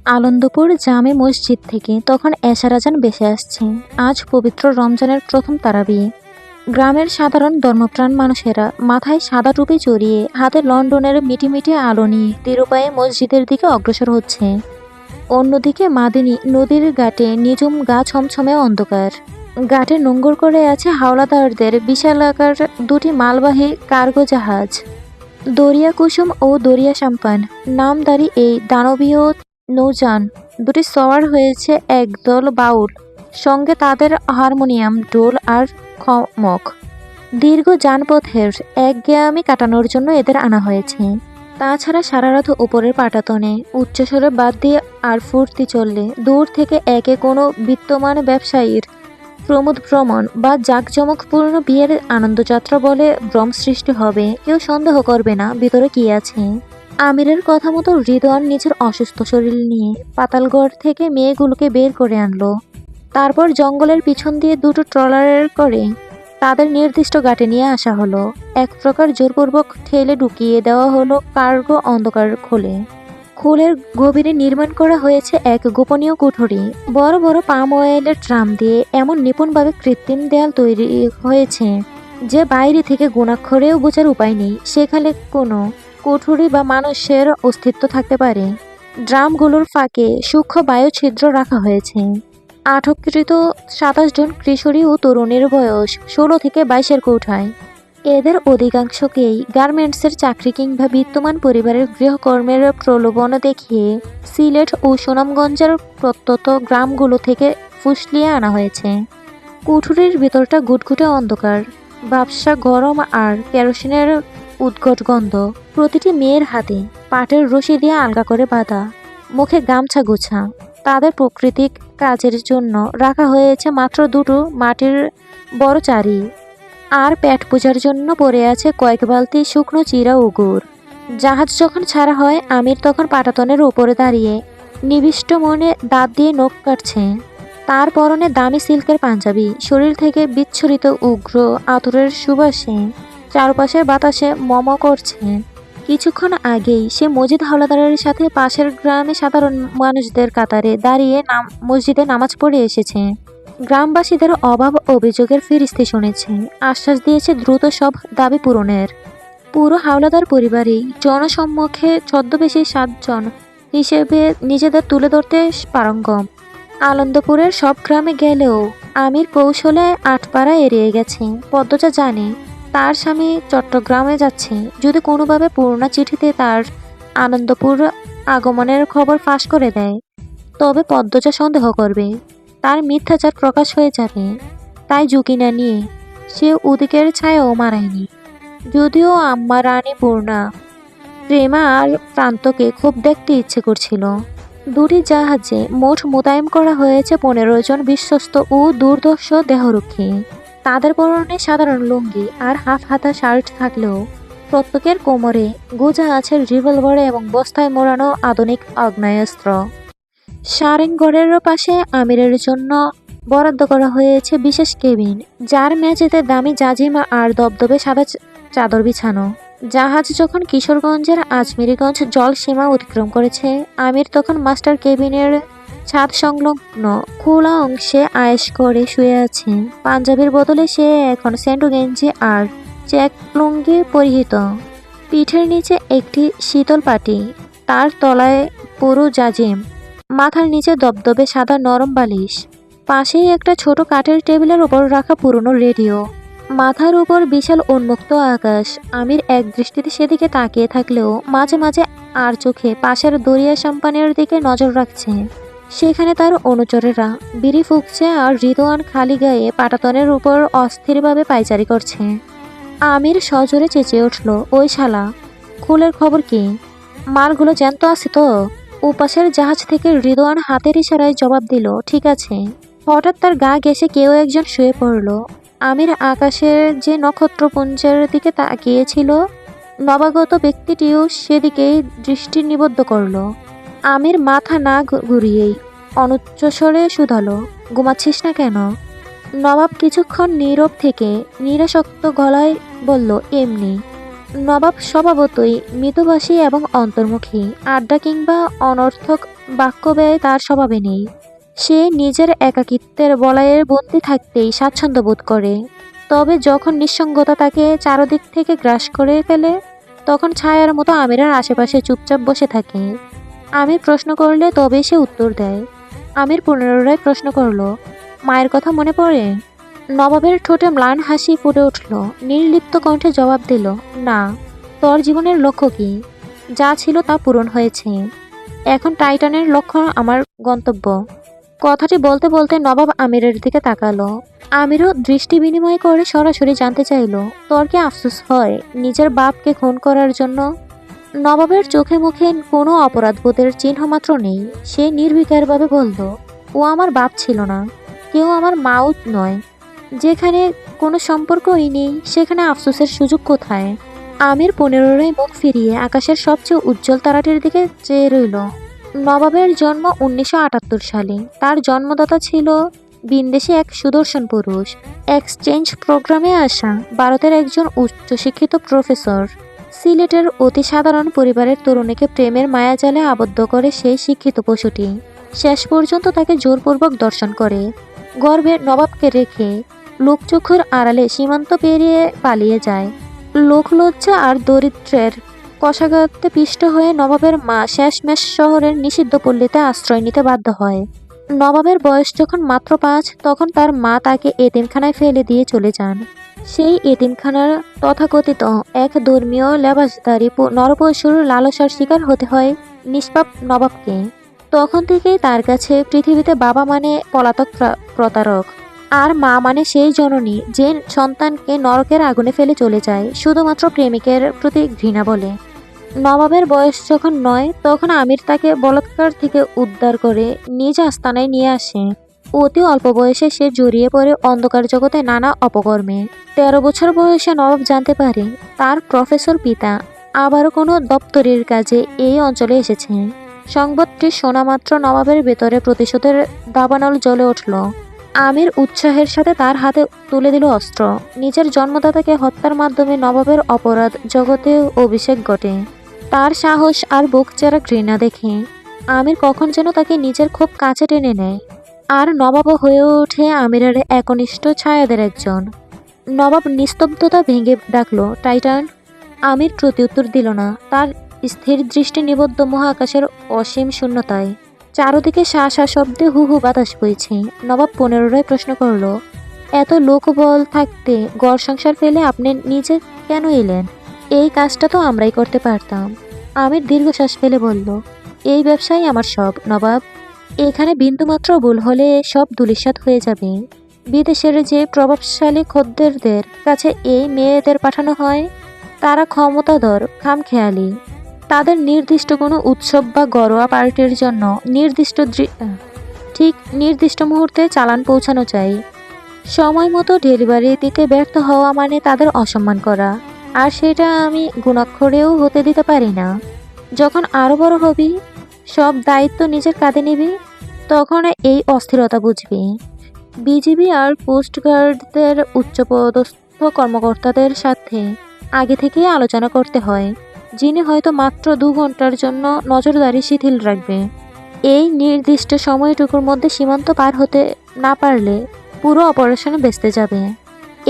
আনন্দপুর জামে মসজিদ থেকে তখন এশার আজান ভেসে আসছে। আজ পবিত্র রমজানের প্রথম তারাবি। গ্রামের সাধারণ ধর্মপ্রাণ মানুষেরা মাথায় সাদা টুপি জড়িয়ে হাতে লন্ডনের মিটিমিটি আলো নিয়ে ধীরপায়ে মসজিদের দিকে অগ্রসর হচ্ছে। অন্যদিকে মাদিনী নদীর ঘাটে নিঝুম গা ছমছমে অন্ধকার। ঘাটে নোঙ্গর করে আছে হাওলাদারদের বিশালাকার দুটি মালবাহী কার্গো জাহাজ, দরিয়া কুসুম ও দরিয়া সাম্পান নামধারী এই দানবীয় নৌযান দুটি সওয়ার হয়েছে একদল বাউল, সঙ্গে তাদের হারমোনিয়াম, ঢোল আর খমক। দীর্ঘ যানপথের একঘেয়েমি কাটানোর জন্য এদের আনা হয়েছে। তাছাড়া সারা রাত উপরের পাটাতনে উচ্চস্বরে বাদ দিয়ে আর ফুর্তি চললে দূর থেকে একে কোনো বিত্তমান ব্যবসায়ীর প্রমোদ ভ্রমণ বা জাঁকজমকপূর্ণ বিয়ের আনন্দযাত্রা বলে ভ্রম সৃষ্টি হবে। কেউ সন্দেহ করবে না ভিতরে কি আছে। আমিরের কথা মতো রিদওয়ান নিজের অসুস্থ শরীর নিয়ে পাতালঘর থেকে মেয়েগুলোকে বের করে আনলো। তারপর জঙ্গলের পিছন দিয়ে দুটো ট্রলারের করে তাদের নির্দিষ্ট ঘাটে নিয়ে আসা হলো। এক প্রকার জোরপূর্বক ঠেলে ঢুকিয়ে দেওয়া হলো কার্গো অন্ধকার খোলে। খোলের গভীরে নির্মাণ করা হয়েছে এক গোপনীয় কুঠুরি। বড় বড় পাম অয়েলের ড্রাম দিয়ে এমন নিপুণভাবে কৃত্রিম দেয়াল তৈরি হয়েছে যে বাইরে থেকে গুণাক্ষরেও বোঝার উপায় নেই সেখানে কোনো কুঠুরি বা মানুষের অস্তিত্ব থাকতে পারে। ড্রামগুলোর ফাঁকে সূক্ষ্ম বায়ু ছিদ্র রাখা হয়েছে। আটককৃত 27 জন কিশোরী ও তরুণীর বয়স 16 থেকে 22-এর কোঠায়। এদের অধিকাংশকেই গার্মেন্টসের চাকরি কিংবা বিত্তমান পরিবারের গৃহকর্মের প্রলোভন দেখিয়ে সিলেট ও সুনামগঞ্জের প্রত্যন্ত গ্রামগুলো থেকে ফুসলিয়ে আনা হয়েছে। কুঠুরির ভিতরটা গুটগুটে অন্ধকার, ব্যবসা গরম আর কেরোসিনের উদ্গট গন্ধ। প্রতিটি মেয়ের হাতে পাটের রশি দিয়ে আলগা করে বাঁধা, মুখে গামছা গোছা। তাদের প্রাকৃতিক কাজের জন্য রাখা হয়েছে মাত্র দুটো মাটির বড় চারি, আর পেট পূজার জন্য পড়ে আছে কয়েক বালতি শুকনো চিরা ও গুড়। জাহাজ যখন ছাড়া হয় আমির তখন পাটাতনের উপরে দাঁড়িয়ে নিবিষ্ট মনে দাঁত দিয়ে নখ কাটছে। তার পরনে দামি সিল্কের পাঞ্জাবি, শরীর থেকে বিচ্ছুরিত উগ্র আতরের সুবাসে চারপাশের বাতাসে মম করছে। কিছুক্ষণ আগেই সে মজিদ হাওলাদারের সাথে পাশের গ্রামে সাধারণ মানুষদের কাতারে দাঁড়িয়ে মসজিদে নামাজ পড়ে এসেছে। গ্রামবাসীদের অভাব অভিযোগের ফিরিস্তি শুনেছে, আশ্বাস দিয়েছে দ্রুত সব দাবি পূরণের। পুরো হাওলাদার পরিবারেই জনসম্মুখে ছদ্মবেশী 7 জন হিসেবে নিজেদের তুলে ধরতে পারঙ্গম। আনন্দপুরের সব গ্রামে গেলেও আমির কৌশলে আটপাড়া এড়িয়ে গেছে। পদ্মজা জানে তার স্বামী চট্টগ্রামে যাচ্ছে। যদি কোনোভাবে পূর্ণা চিঠিতে তার আনন্দপুর আগমনের খবর ফাঁস করে দেয় তবে পদ্মজা সন্দেহ করবে, তার মিথ্যাচার প্রকাশ হয়ে যাবে। তাই ঝুঁকি না নিয়ে সে উদিকের ছায়াও মারায়নি। যদিও আম্মা রানী পূর্ণা, প্রেমা আর প্রান্তকে খুব দেখতে ইচ্ছে করছিল। দুটি জাহাজে মোট মোতায়েন করা হয়েছে 15 জন বিশ্বস্ত ও দুর্ধর্ষ দেহরক্ষী। তাদের পরনে সাধারণ লুঙ্গি আর হাফ হাতা শার্ট থাকলেও প্রত্যেকের কোমরে গোজা আছে রিভলভার এবং বস্তায় মোড়ানো আধুনিক আগ্নেয়াস্ত্র। সারেংগড়ের পাশে আমিরের জন্য বরাদ্দ করা হয়েছে বিশেষ কেবিন, যার মেঝেতে দামি জাজিমা আর দবদবে সাদা চাদর বিছানো। জাহাজ যখন কিশোরগঞ্জের আজমিরিগঞ্জ জল সীমা অতিক্রম করেছে, আমির তখন মাস্টার কেবিনের ছাদ সংলগ্ন খোলা অংশে আয়েশ করে শুয়ে আছে। পাঞ্জাবির বদলে সে এখন স্যান্ডো গেঞ্জি আর চেক লুঙ্গি পরিহিত। পিঠের নিচে একটি শীতল পাটি, তার তলায় পুরো জাজিম, মাথার নিচে দবদবে সাদা নরম বালিশ। পাশেই একটা ছোট কাঠের টেবিলের উপর রাখা পুরনো রেডিও। মাথার উপর বিশাল উন্মুক্ত আকাশ। আমির এক দৃষ্টিতে সেদিকে তাকিয়ে থাকলেও মাঝে মাঝে আর চোখে পাশের দরিয়া সাম্পানের দিকে নজর রাখছে। সেখানে তার অনুচরেরা বিড়ি ফুঁকছে আর রিদওয়ান খালি গায়ে পাটাতনের উপর অস্থিরভাবে পায়চারি করছে। আমির সজোরে চেঁচিয়ে উঠল, ওই শালা, খুলের খবর কি? মালগুলো জ্যান্ত আছে তো? উপাসের জাহাজ থেকে রিদওয়ান হাতের ইশারায় জবাব দিল, ঠিক আছে। হঠাৎ তার গা ঘেঁষে কেউ একজন শুয়ে পড়ল। আমির আকাশের যে নক্ষত্রপুঞ্জের দিকে তাকিয়েছিল, নবাগত ব্যক্তিটিও সেদিকেই দৃষ্টি নিবদ্ধ করল। আমির মাথা না ঘুরিয়েই অনুচ্চস্বরে শুধালো, ঘুমাচ্ছিস না কেন? নবাব কিছুক্ষণ নীরব থেকে নিরাসক্ত গলায় বলল, এমনি। নবাব স্বভাবতই মৃদুভাষী এবং অন্তর্মুখী। আড্ডা কিংবা অনর্থক বাক্য ব্যয় তার স্বভাবে নেই। সে নিজের একাকিত্বের বলয়ে বন্দী থাকতেই স্বাচ্ছন্দ্য বোধ করে। তবে যখন নিঃসঙ্গতা তাকে চারদিক থেকে গ্রাস করে ফেলে, তখন ছায়ার মতো আমিরের আশেপাশে চুপচাপ বসে থাকে। আমির প্রশ্ন করলে তবেই সে উত্তর দেয়। আমির পুনরায় প্রশ্ন করলো, মায়ের কথা মনে পড়ে? নবাবের ঠোঁটে ম্লান হাসি ফুটে উঠল। নির্লিপ্ত কণ্ঠে জবাব দিল, না। তোর জীবনের লক্ষ্য কি? যা ছিল তা পূরণ হয়েছে। এখন টাইটানের লক্ষ্য আমার গন্তব্য। কথাটি বলতে বলতে নবাব আমিরের দিকে তাকালো। আমিরও দৃষ্টি বিনিময় করে সরাসরি জানতে চাইল, তোর কি আফসোস হয় নিজের বাপকে খুন করার জন্য? নবাবের চোখে মুখে কোনো অপরাধবোধের চিহ্ন মাত্র নেই। সে নির্বিকারভাবে বলল, ও আমার বাপ ছিল না, কেউ আমার মাও নয়। যেখানে কোনো সম্পর্কই নেই সেখানে আফসোসের সুযোগ কোথায়? আমির পুনরায় মুখ ফিরিয়ে আকাশের সবচেয়ে উজ্জ্বল তারাটির দিকে চেয়ে রইল। নবাবের জন্ম 1978 সালে। তার জন্মদাতা ছিল বিন্দেশি এক সুদর্শন পুরুষ, এক্সচেঞ্জ প্রোগ্রামে আসা ভারতের একজন উচ্চশিক্ষিত প্রফেসর। সিলেটের অতি সাধারণ পরিবারের তরুণীকে প্রেমের মায়াজালে আবদ্ধ করে সেই শিক্ষিত পশুটি শেষ পর্যন্ত তাকে জোরপূর্বক দর্শন করে। গর্বে নবাবকে রেখে লোকচক্ষুর আড়ালে সীমান্ত পেরিয়ে পালিয়ে যায়। লোকলজ্জা আর দরিদ্রের কষাঘাতে পিষ্ট হয়ে নবাবের মা শেষমেশ শহরের নিষিদ্ধ পল্লীতে আশ্রয় নিতে বাধ্য হয়। নবাবের বয়স যখন মাত্র 5, তখন তার মা তাকে এতিমখানায় ফেলে দিয়ে চলে যান। সেই এতিমখানার তথাকথিত এক ধর্মীয় লেবাসধারী নরপশুর লালসার শিকার হতে হয় নিষ্পাপ নবাবকে। তখন থেকেই তার কাছে পৃথিবীতে বাবা মানে পলাতক প্রতারক, আর মা মানে সেই জননী যে সন্তানকে নরকের আগুনে ফেলে চলে যায় শুধুমাত্র প্রেমিকের প্রতি ঘৃণা বলে। নবাবের বয়স যখন 9, তখন আমির তাকে বলাৎকার থেকে উদ্ধার করে নিজ আস্তানায় নিয়ে আসে। অতি অল্প বয়সে সে জড়িয়ে পড়ে অন্ধকার জগতে নানা অপকর্মে। 13 বছর বয়সে নবাব জানতে পারে তার প্রফেসর পিতা আবারও কোনো দপ্তরের কাজে এই অঞ্চলে এসেছে। সংবাদটি শোনা মাত্র নবাবের ভেতরে প্রতিশোধের দাবানল জ্বলে উঠল। আমির উৎসাহের সাথে তার হাতে তুলে দিল অস্ত্র। নিজের জন্মদাতাকে হত্যার মাধ্যমে নবাবের অপরাধ জগতে অভিষেক ঘটে। তার সাহস আর বুক চেরা ঘৃণা দেখে আমির কখন যেন তাকে নিজের খুব কাছে টেনে নেয়, আর নবাবও হয়ে ওঠে আমিরের একনিষ্ঠ ছায়াদের একজন। নবাব নিস্তব্ধতা ভেঙে ডাকলো, টাইটান। আমির প্রত্যুত্তর দিল না। তার স্থির দৃষ্টি নিবদ্ধ মহাকাশের অসীম শূন্যতায়। চারদিকে শা শব্দে হু হু বাতাস বইছে। নবাব পুনরায় প্রশ্ন করলো, এত লোকবল থাকতে ঘর সংসার ফেলে আপনি নিজে কেন এলেন? এই কাজটা তো আমরাই করতে পারতাম। আমির দীর্ঘশ্বাস ফেলে বলল, এই ব্যবসাই আমার সব নবাব। এখানে বিন্দুমাত্র ভুল হলে সব ধূলিসাৎ হয়ে যাবে। বিদেশের যে প্রভাবশালী খদ্দেরদের কাছে এই মেয়েদের পাঠানো হয়, তারা ক্ষমতাধর, খামখেয়ালি। তাদের নির্দিষ্ট কোনো উৎসব বা ঘরোয়া পার্টির জন্য ঠিক নির্দিষ্ট মুহূর্তে চালান পৌঁছানো চাই। সময় মতো ডেলিভারি দিতে ব্যর্থ হওয়া মানে তাদের অসম্মান করা, আর সেটা আমি গুণাক্ষরেও হতে দিতে পারি না। যখন আরো বড় হবি, সব দায়িত্ব নিজের কাঁধে নিবি, তখন এই অস্থিরতা বুঝবি। বিজিবি আর কোস্টগার্ডদের উচ্চপদস্থ কর্মকর্তাদের সাথে আগে থেকেই আলোচনা করতে হয়, যিনি হয়তো মাত্র 2 ঘন্টার জন্য নজরদারি শিথিল রাখবে। এই নির্দিষ্ট সময়টুকুর মধ্যে সীমান্ত পার হতে না পারলে পুরো অপারেশনে বেঁচতে যাবে।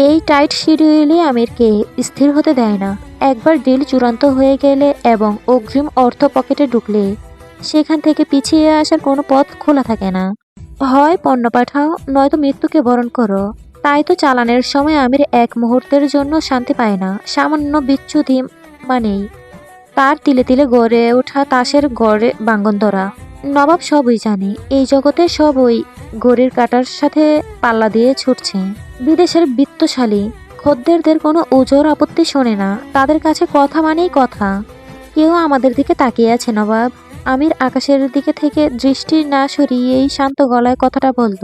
এই টাইট শিডিউলই আমিরকে স্থির হতে দেয় না। একবার ডিল চূড়ান্ত হয়ে গেলে এবং অগ্রিম অর্থ পকেটে ঢুকলে সেখান থেকে পিছিয়ে আসার কোনো পথ খোলা থাকে না। হয় পণ্য পাঠাও, নয়তো মৃত্যুকে বরণ করো। তাই তো চালানের সময় আমির এক মুহূর্তের জন্য শান্তি পায় না। সামান্য বিচ্যুতি মানেই তার তিলে তিলে গড়ে ওঠা তাসের গড়ে বাঙ্গন ধরা। নবাব সবই জানে, এই জগতে সব ওই ঘড়ির কাঁটার সাথে পাল্লা দিয়ে ছুটছে। বিদেশের বিত্তশালী খদ্দেরদের কোনো ওজোর আপত্তি শোনে না। তাদের কাছে কথা মানেই কথা। কেউ আমাদের দিকে তাকিয়ে আছে নবাব। আমির আকাশের দিকে থেকে দৃষ্টি না সরিয়েই শান্ত গলায় কথাটা বলল।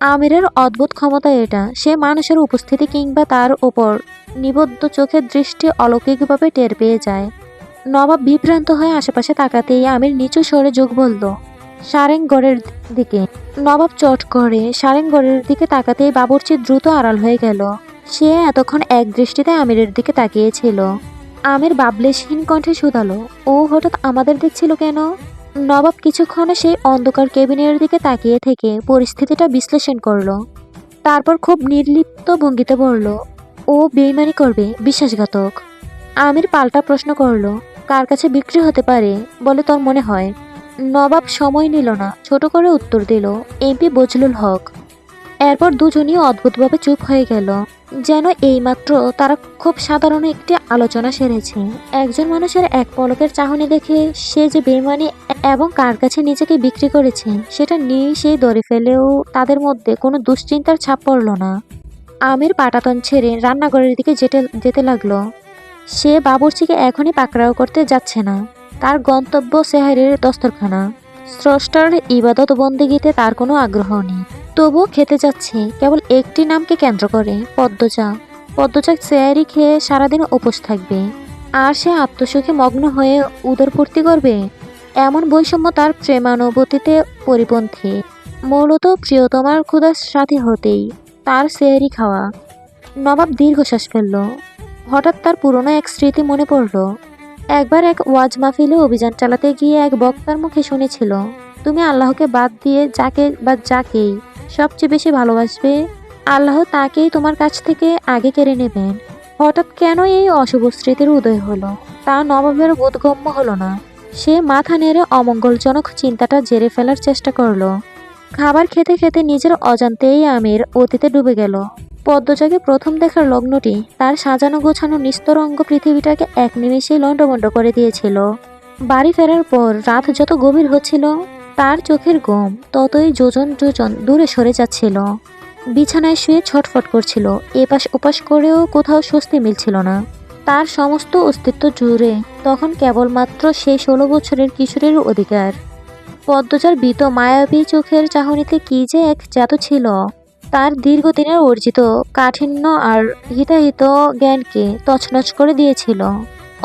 আমিরের অদ্ভুত ক্ষমতা এটা। সে মানুষের উপস্থিতি কিংবা তার ওপর নিবদ্ধ চোখের দৃষ্টি অলৌকিকভাবে টের পেয়ে যায়। নবাব বিভ্রান্ত হয়ে আশেপাশে তাকাতেই আমির নিচু স্বরে যোগ বলল, সারেংগড়ের দিকে। নবাব চট করে সারেংগড়ের দিকে তাকাতেই বাবুর্চি দ্রুত আড়াল হয়ে গেল। সে এতক্ষণ এক দৃষ্টিতে আমিরের দিকে তাকিয়েছিল। আমির বাবলেশহীন কণ্ঠে শুধালো, ও হঠাৎ আমাদের দেখছিল কেন? নবাব কিছুক্ষণে সেই অন্ধকার কেবিনের দিকে তাকিয়ে থেকে পরিস্থিতিটা বিশ্লেষণ করলো। তারপর খুব নির্লিপ্ত ভঙ্গিতে বলল, ও বেইমানি করবে, বিশ্বাসঘাতক। আমির পাল্টা প্রশ্ন করলো, কার কাছে বিক্রি হতে পারে বলে তোর মনে হয়? নবাব সময় নিল না, ছোট করে উত্তর দিল, এমপি বজলুল হক। এরপর দুজনই অদ্ভুতভাবে চুপ হয়ে গেল, যেন এইমাত্র তারা খুব সাধারণ একটি আলোচনা সেরেছে। একজন মানুষের এক পলকের চাহনি দেখে সে যে বেইমানি এবং কার কাছে নিজেকে বিক্রি করেছে সেটা নিয়ে ধরে ফেলেও তাদের মধ্যে কোনো দুশ্চিন্তার ছাপ পড়ল না। আমির পাটাতন ছেড়ে রান্নাঘরের দিকে যেতে লাগলো। সে বাবুর্চিকে এখনই পাকড়াও করতে যাচ্ছে না, তার গন্তব্য সেহারির দস্তরখানা। স্রষ্টার ইবাদত বন্দেগীতে তার কোনো আগ্রহ নেই, তবুও খেতে যাচ্ছে কেবল একটি নামকে কেন্দ্র করে, পদ্মচা। পদ্মচা সেহারি খেয়ে সারাদিন উপোস থাকবে, আর সে আত্মসুখে মগ্ন হয়ে উদরপূর্তি করবে। এমন বৈষম্য তার প্রেমানুভূতিতে পরিপন্থী। মূলত প্রিয়তমার ক্ষুধার সাথী হতেই তার সেহারি খাওয়া। নবাব দীর্ঘশ্বাস ফেলল। হঠাৎ তার পুরনো এক স্মৃতি মনে পড়ল। একবার এক ওয়াজ মাহফিলে অভিযান চালাতে গিয়ে এক বক্তার মুখে শুনেছিল, তুমি আল্লাহকে বাদ দিয়ে যাকে বা যাকেই সবচেয়ে বেশি ভালোবাসবে, আল্লাহ তাকেই তোমার কাছ থেকে আগে কেড়ে নেবেন। হঠাৎ কেন এই অশুভ স্মৃতির উদয় হলো তা নবাবের বোধগম্য হলো না। সে মাথা নেড়ে অমঙ্গলজনক চিন্তাটা ঝেড়ে ফেলার চেষ্টা করলো। খাবার খেতে খেতে নিজের অজান্তেই আমির অতীতে ডুবে গেল। পদ্মজাকে প্রথম দেখার লগ্নটি তার সাজানো গোছানো নিস্তরঙ্গ পৃথিবীটাকে এক নিমেষেই লণ্ডভণ্ড করে দিয়েছিল। বাড়ি ফেরার পর রাত যত গভীর হচ্ছিল, তার চোখের ঘুম ততই যোজন যোজন দূরে সরে যাচ্ছিল। বিছানায় শুয়ে ছটফট করছিল, এপাশ ওপাশ করেও কোথাও স্বস্তি মিলছিল না। তার সমস্ত অস্তিত্ব জুড়ে তখন কেবলমাত্র সেই 16 বছরের কিশোরের অধিকার। পদ্মজার ভীত মায়াবী চোখের চাহনিতে কি যে এক জাদু ছিল, তার দীর্ঘদিনের অর্জিত কাঠিন্য আর হিতাহিত জ্ঞানকে তছনছ করে দিয়েছিল।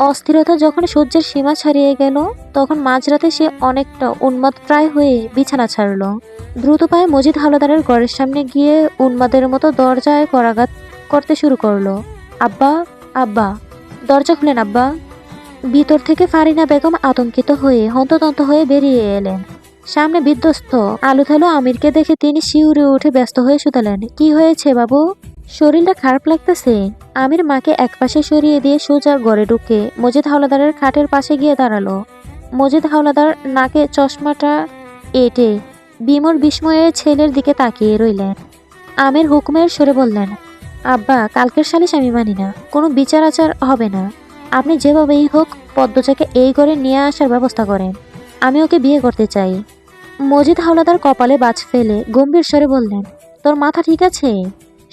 অস্থিরতা যখন সহ্যের সীমা ছাড়িয়ে গেল, তখন মাঝরাতে সে অনেকটা উন্মাদ প্রায় হয়ে বিছানা ছাড়ল। দ্রুত পায়ে মজিদ হাওলাদারের ঘরের সামনে গিয়ে উন্মাদের মতো দরজায় করাঘাত করতে শুরু করলো। আব্বা, আব্বা, দরজা খুলেন আব্বা। ভিতর থেকে ফারিনা বেগম আতঙ্কিত হয়ে হন্তদন্ত হয়ে বেরিয়ে এলেন। সামনে বিধ্বস্ত আলুথালু আমিরকে দেখে তিনি শিউরে উঠে ব্যস্ত হয়ে শুধালেন, কি হয়েছে বাবু? শরীরটা খারাপ লাগতেছে? আমির মাকে একপাশে সরিয়ে দিয়ে সোজা ঘরে ঢুকে মজিদ হাওলাদারের খাটের পাশে গিয়ে দাঁড়ালো। মজিদ হাওলাদার নাকে চশমাটা এঁটে বিমর বিস্ময়ে ছেলের দিকে তাকিয়ে রইলেন। আমির হুকুমের সরে বললেন, আব্বা, কালকের সালিশ আমি মানি না, কোনো বিচার আচার হবে না। আপনি যেভাবেই হোক পদ্মজাকে এই ঘরে নিয়ে আসার ব্যবস্থা করেন, আমি ওকে বিয়ে করতে চাই। মজিদ হাওলাদার কপালে বাজ ফেলে গম্ভীর স্বরে বললেন, তোর মাথা ঠিক আছে?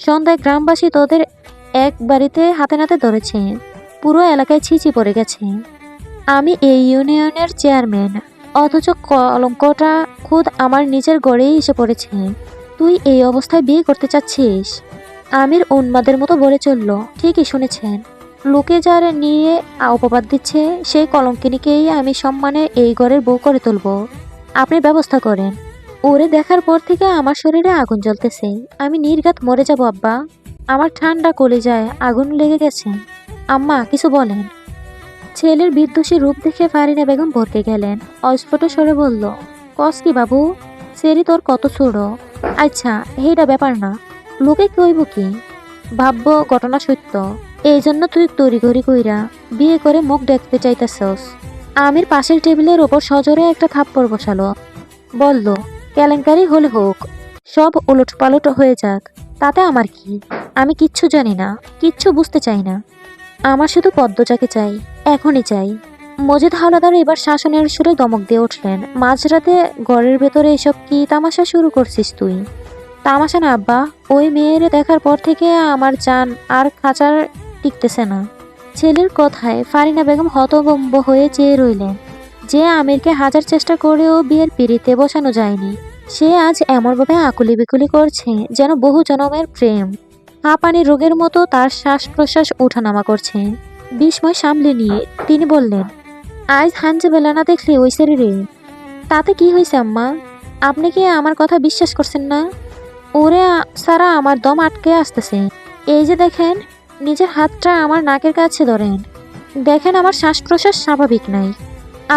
সন্ধ্যায় গ্রামবাসী তোদের এক বাড়িতে হাতে নাতে ধরেছে, পুরো এলাকায় ছিচি পড়ে গেছে। আমি এই ইউনিয়নের চেয়ারম্যান, অথচ কলঙ্কটা খুদ আমার নিজের গড়েই এসে পড়েছে। তুই এই অবস্থায় বিয়ে করতে চাচ্ছিস? আমির উন্মাদের মতো বলে চলল, ঠিকই শুনেছেন, লোকে যার নিয়ে অপবাদ দিচ্ছে সেই কলঙ্কিনীকেই আমি সম্মানে এই ঘরের বউ করে তুলব। আপনি ব্যবস্থা করেন। ওরে দেখার পর থেকে আমার শরীরে আগুন জ্বলতেছে, আমি নির্ঘাত মরে যাব আব্বা। আমার ঠান্ডা কলিজায় আগুন লেগে গেছে। আম্মা, কিছু বলেন। ছেলের বিদ্বেষী রূপ দেখে ফারিনা বেগম ভরকে গেলেন। অস্ফুট স্বরে বলল, কস কি বাবু, সেরি তোর কত ছোড়। আচ্ছা, এইটা ব্যাপার না, লোকে কইব কি, ভাবব ঘটনা সত্য, এই জন্য তুই তড়িঘড়ি কইরা বিয়ে করে মুখ দেখতে চাইতেছস। আমির পাশের টেবিলের ওপর সজোরে একটা থাপ্পড় বসালো। বলল, কেলেঙ্কারি হলে হোক, সব উলটপালট হয়ে যাক, তাতে আমার কি? আমি কিচ্ছু জানি না, কিচ্ছু বুঝতে চাই না। আমার শুধু পদ্মজাকে চাই, এখনই চাই। মজিদ হাওলাদার এবার শাসনের সুরে দমক দিয়ে উঠলেন, মাঝরাতে ঘরের ভেতরে এসব কি তামাশা শুরু করছিস তুই? তামাশা না আব্বা, ওই মেয়ের দেখার পর থেকে আমার জান আর খাঁচার টিকতেছে না। ছেলের কথায় ফারিনা বেগম হতভম্ব হয়ে চেয়ে রইলেন। যে আমিরকে হাজার চেষ্টা করেও বিয়ের পিড়িতে বসানো যায়নি, সে আজ এমনভাবে আকুলি বিকুলি করছে যেন বহু জনমের প্রেম। হাঁপানি রোগের মতো তার শ্বাস প্রশ্বাস ওঠানামা করছে। বিস্ময় সামলে নিয়ে তিনি বললেন, আজ হাঞ্জে বেলা না দেখলে ওই শরীরে। তাতে কি হয়েছে আম্মা? আপনি কি আমার কথা বিশ্বাস করছেন না? ওরে সারা আমার দম আটকে আসতেছে। এই যে দেখেন, নিজের হাতটা আমার নাকের কাছে ধরেন, দেখেন আমার শ্বাস প্রশ্বাস স্বাভাবিক নাই।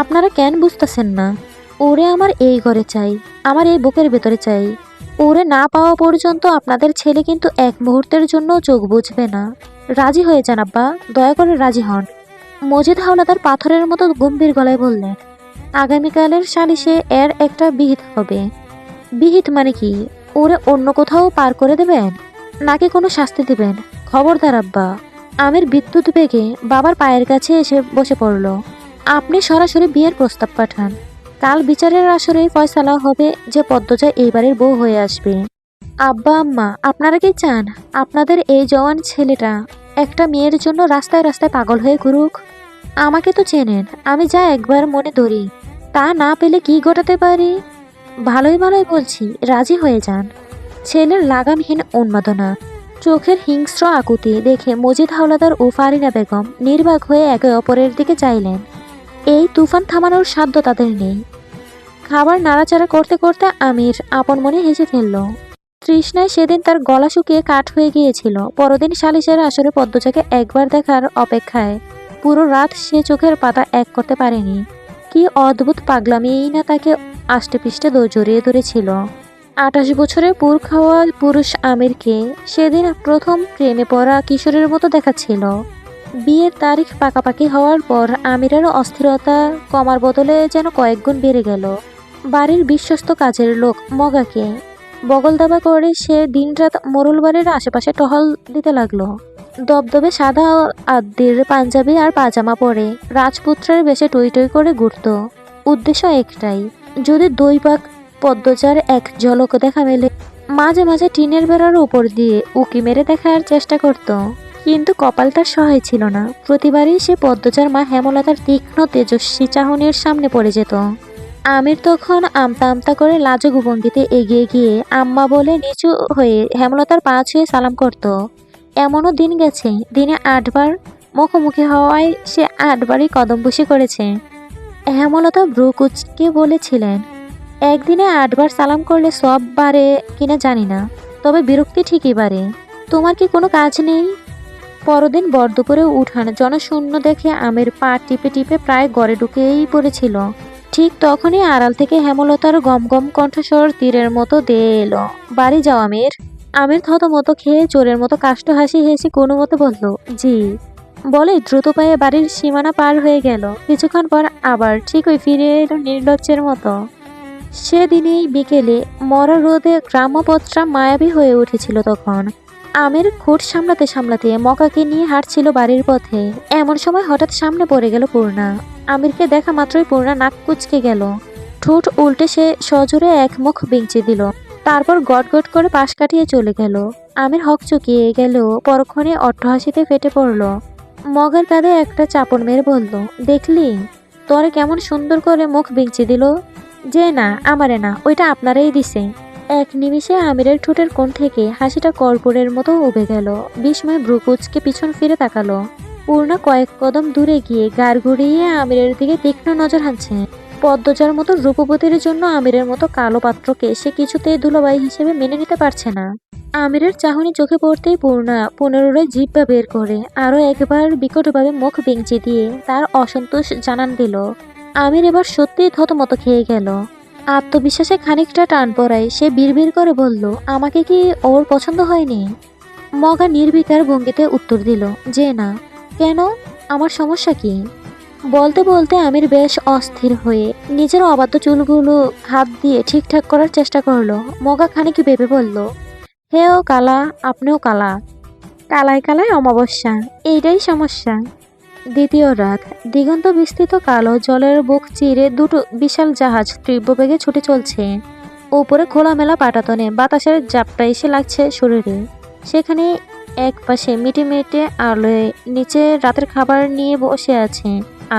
আপনারা কেন বুঝতেছেন না? ওরে আমার এই ঘরে চাই, আমার এই বুকের ভেতরে চাই। ওরে না পাওয়া পর্যন্ত আপনাদের ছেলে কিন্তু এক মুহূর্তের জন্য চোখ বুঝবে না। রাজি হয়ে যান আব্বা, দয়া করে রাজি হন। মজিদ হাওলাদার পাথরের মতো গম্ভীর গলায় বললেন, আগামীকালের সালিশে এর একটা বিহিত হবে। বিহিত মানে কি? ওরে অন্য কোথাও পার করে দেবেন, নাকি কোনো শাস্তি দিবেন? খবরদার আব্বা। আমির বিদ্যুৎ বেগে বাবার পায়ের কাছে এসে বসে পড়ল। আপনি সরাসরি বিয়ের প্রস্তাব পাঠান। কাল বিচারের আসরে ফয়সালা হবে যে পদ্মজা এই বাড়ির বউ হয়ে আসবে। আব্বা আম্মা, আপনারা কি চান আপনাদের এই জওয়ান ছেলেটা একটা মেয়ের জন্য রাস্তায় রাস্তায় পাগল হয়ে ঘুরুক? আমাকে তো চেনেন, আমি যা একবার মনে ধরি তা না পেলে কি ঘটাতে পারি। ভালোই ভালোই বলছি, রাজি হয়ে যান। ছেলের লাগামহীন উন্মাদনা, চোখের হিংস্র আকুতি দেখে মজিদ হাওলাদার ও ফারিনা বেগম নির্বাক হয়ে একে অপরের দিকে চাইলেন। এই তুফান থামানোর সাধ্য তাদের নেই। খাবার নাড়াচাড়া করতে করতে আমির আপন মনে হেসে ফেলল। তৃষ্ণায় সেদিন তার গলা শুকিয়ে কাঠ হয়ে গিয়েছিল। পরদিন সালিশের আসরে পদ্মজাকে একবার দেখার অপেক্ষায় পুরো রাত সে চোখের পাতা এক করতে পারেনি। কি অদ্ভুত পাগলামিই না তাকে আষ্টেপৃষ্টে জড়িয়ে ধরেছিল। ২৮ বছরের পুর খাওয়া পুরুষ আমিরকে সেদিন প্রথম প্রেমে পড়া কিশোরের মতো দেখাচ্ছিল। বিয়ের তারিখ পাকাপাকি হওয়ার পর আমিরের অস্থিরতা কমার বদলে যেন কয়েকগুণ বেড়ে গেল। বাড়ির বিশ্বস্ত কাজের লোক মগাকে বগল দাবা করে সে দিনরাত মোরল বাড়ির আশেপাশে টহল দিতে লাগলো। দবদবে সাদা আদ্দির পাঞ্জাবি আর পাজামা পরে রাজপুত্রের বেশে টই টই করে ঘুরত। উদ্দেশ্য একটাই, যদি দুই পাক পদ্মজার এক ঝলক দেখা মেলে। মাঝে মাঝে টিনের বেড়ার উপর দিয়ে উকি মেরে দেখার চেষ্টা করত, কিন্তু কপাল তার সহায় ছিল না। প্রতিবারই সে পদ্মজার মা হেমলতার তীক্ষ্ণ তেজস্বী চাহনির সামনে পড়ে যেত। আমির তখন আমতা আমতা করে লাজুক ভঙ্গিতে এগিয়ে গিয়ে আম্মা বলে নিচু হয়ে হেমলতার পা ছুঁয়ে সালাম করত। এমনও দিন গেছে, দিনে ৮ বার মুখোমুখি হওয়ায় সে ৮ বারই কদমবুসি করেছে। হেমলতা ভ্রু কুঁচকে বলেছিলেন, একদিনে ৮ বার সালাম করলে সব বাড়ে কিনা জানি না, তবে বিরক্তি ঠিকই বাড়ে। তোমার কি কোনো কাজ নেই? পরদিন বরদুপুরে উঠান জনশূন্য দেখে আমের পা টিপে টিপে প্রায় ঘরে ঢুকেই পড়েছিল। ঠিক তখনই আড়াল থেকে হেমলতার গমগম কণ্ঠস্বর তীরের মতো দিয়ে এলো, বাড়ি যাও আমির। আমির থতমত খেয়ে চোরের মতো কাষ্ঠ হাসি হেসে কোনো মতে বলল, জি। বলে দ্রুত পায়ে বাড়ির সীমানা পার হয়ে গেল। কিছুক্ষণ পর আবার ঠিক ওই ফিরে এলো নির্লজ্জের মতো। সেদিনেই বিকেলে মরা রোদে গ্রাম্যপথটা মায়াবী হয়ে উঠেছিল তখন। আমির খুঁট সামলাতে সামলাতে মকাকে নিয়ে হাঁটছিল বাড়ির পথে। এমন সময় হঠাৎ সামনে পড়ে গেল পূর্ণা। আমিরকে দেখা মাত্রই পূর্ণা নাক কুঁচকে গেল। ঠোঁট উল্টে সে সজোরে এক মুখ বিঞ্চি দিল, তারপর গট গট করে পাশ কাটিয়ে চলে গেল। আমির হক চুকিয়ে গেল, পরক্ষণে অট্টহাসিতে ফেটে পড়ল। মগের কাঁধে একটা চাপড় মেরে বলল, দেখলি তোরে কেমন সুন্দর করে মুখ বিঞ্চি দিল। যে না, আমারে না, ওইটা আপনারাই দিছে। এক নিমিষে আমিরের ঠোঁটের কোণ থেকে হাসিটা কর্পূরের মতো উবে গেল। বিস্ময় ভ্রু কুঁচকে পিছন ফিরে তাকালো। পূর্ণা কয়েক কদম দূরে গিয়ে গাড় ঘুরিয়ে আমিরের দিকে তীক্ষ্ণ নজর হানছে। পদ্মজার মতো রূপবতীর জন্য আমিরের মতো কালো পাত্রকে সে কিছুতেই দুলাভাই হিসেবে মেনে নিতে পারছে না। আমিরের চাহনি চোখে পড়তেই পূর্ণা পুনরায় জিহ্বা বের করে আরো একবার বিকটভাবে মুখ বেঞ্চি দিয়ে তার অসন্তোষ জানান দিল। আমির এবার সত্যিই থতমত খেয়ে গেল। আত্মবিশ্বাসে খানিকটা টান পড়ায় সে বিড়বিড় করে বলল, আমাকে কি ওর পছন্দ হয়নি? মগা নির্বিকার ভঙ্গিতে উত্তর দিল, যে না। কেন? আমার সমস্যা কি? বলতে বলতে আমির বেশ অস্থির হয়ে নিজের অবাধ্য চুলগুলো হাত দিয়ে ঠিকঠাক করার চেষ্টা করলো। মগা খানিক ভেবে বলল, হে ও কালা, আপনিও কালা। কালায় কালায় অমাবস্যা, এইটাই সমস্যা। দ্বিতীয় রাত। দিগন্ত বিস্তৃত কালো জলের বুক চিরে দুটো বিশাল জাহাজ তীব্র বেগে ছুটে চলছে। ওপরে খোলামেলা পাটাতনে বাতাসের ঝাপটা এসে লাগছে শরীরে। সেখানে এক পাশে মিটে মিটে আলোয় নিচে রাতের খাবার নিয়ে বসে আছে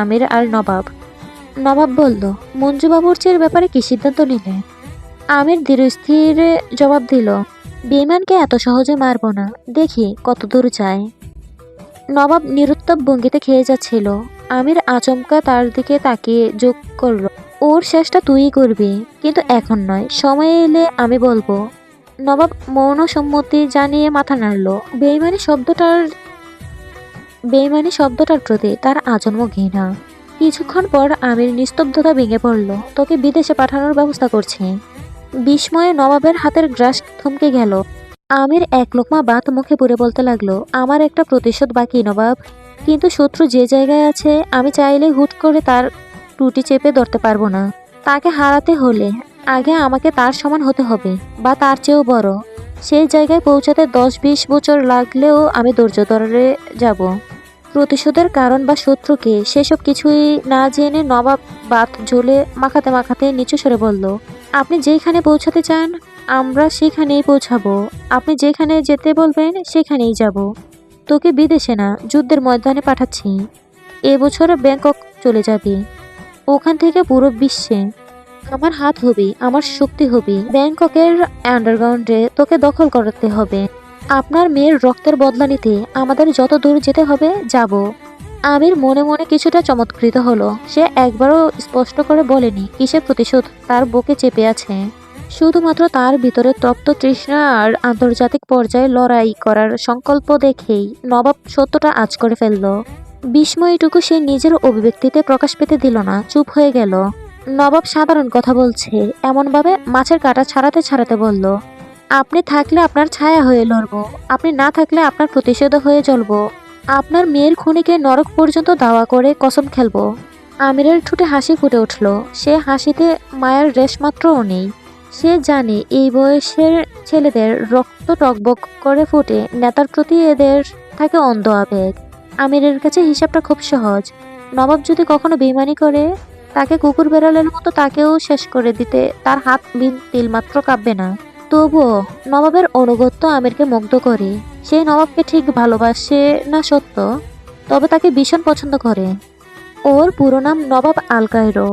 আমির আর নবাব। নবাব বলল, মঞ্জু বাবুর্চির ব্যাপারে কি সিদ্ধান্ত নিলে? আমির ধীরস্থির জবাব দিল, বেঈমানকে এত সহজে মারব না, দেখি কত দূর যায়। নবাব নিরুত্তাপ ভঙ্গিতে খেয়ে যাচ্ছিল। আমির আচমকা তার দিকে তাকিয়ে যোগ করল, ওর শেষটা তুই করবি, কিন্তু এখন নয়, সময় এলে আমি বলবো। নবাব মৌন সম্মতি জানিয়ে মাথা নাড়ল। বেঈমানি শব্দটার প্রতি তার আজন্ম ঘৃণা। কিছুক্ষণ পর আমির নিস্তব্ধতা ভেঙে পড়ল। তোকে বিদেশে পাঠানোর ব্যবস্থা করছি। বিস্ময়ে নবাবের হাতের গ্রাস থমকে গেল। আমির এক লোকমা ভাত মুখে পুরে বলতে লাগলো, আমার একটা প্রতিশোধ বাকি নবাব, কিন্তু শত্রু যে জায়গায় আছে আমি চাইলে হুট করে তার টুটি চেপে ধরতে পারবো না। তাকে হারাতে হলে আগে আমাকে তার সমান হতে হবে, বা তার চেয়েও বড়। সেই জায়গায় পৌঁছাতে 10-20 বছর লাগলেও আমি ধৈর্য ধরে যাব। প্রতিশোধের কারণ বা শত্রুকে সেসব কিছুই না জেনে নবাব বাত জ্বলে মাখাতে মাখাতে নিচু স্বরে বলল, আপনি যেখানে পৌঁছাতে চান আমরা সেখানেই পৌঁছাবো। আপনি যেখানে যেতে বলবেন সেখানেই যাব। তোকে বিদেশে না, যুদ্ধের ময়দানে পাঠাচ্ছি। এবছরে ব্যাংকক চলে যাবি, ওখান থেকে পুরো বিশ্বে আমার হাত হবি, আমার শক্তি হবি। ব্যাংককের আন্ডারগ্রাউন্ডে তোকে দখল করতে হবে। আপনার মেয়ের রক্তের বদলা নিতে আমাদের যত দূর যেতে হবে যাব। আমির মনে মনে কিছুটা চমৎকৃত হলো। সে একবারও স্পষ্ট করে বলেনি কিসের প্রতিশোধ তার বুকে চেপে আছে। শুধুমাত্র তার ভিতরে তপ্ত তৃষ্ণা আর আন্তর্জাতিক পর্যায়ে লড়াই করার সংকল্প দেখেই নবাব সত্যটা আঁচ করে ফেলল। বিস্ময়টুকু সে নিজের অভিব্যক্তিতে প্রকাশ পেতে দিল না, চুপ হয়ে গেল। নবাব সাধারণ কথা বলছে এমনভাবে মাছের কাঁটা ছাড়াতে ছাড়াতে বলল, আপনি থাকলে আপনার ছায়া হয়ে লড়ব, আপনি না থাকলে আপনার প্রতিষেধ হয়ে জ্বলব। আপনার মেয়ের খুনিকে নরক পর্যন্ত দাওয়া করে কসম খেলবো। আমিরের ঠোঁটে হাসি ফুটে উঠল। সে হাসিতে মায়ের রেশমাত্রও নেই। সে জানে এই বয়সের ছেলেদের রক্ত টকবক করে ফুটে, নেতার প্রতি এদের থাকে অন্ধ আবেগ। আমিরের কাছে হিসাবটা খুব সহজ। নবাব যদি কখনো বেইমানি করে, তাকে কুকুর বেড়ালের মতো তাকেও শেষ করে দিতে তার হাত তিলমাত্র কাঁপবে না। তবুও নবাবের আনুগত্য আমিরকে মুগ্ধ করে। সে নবাবকে ঠিক ভালোবাসে না সত্য, তবে তাকে ভীষণ পছন্দ করে। ওর পুরো নাম নবাব আল কায়রো।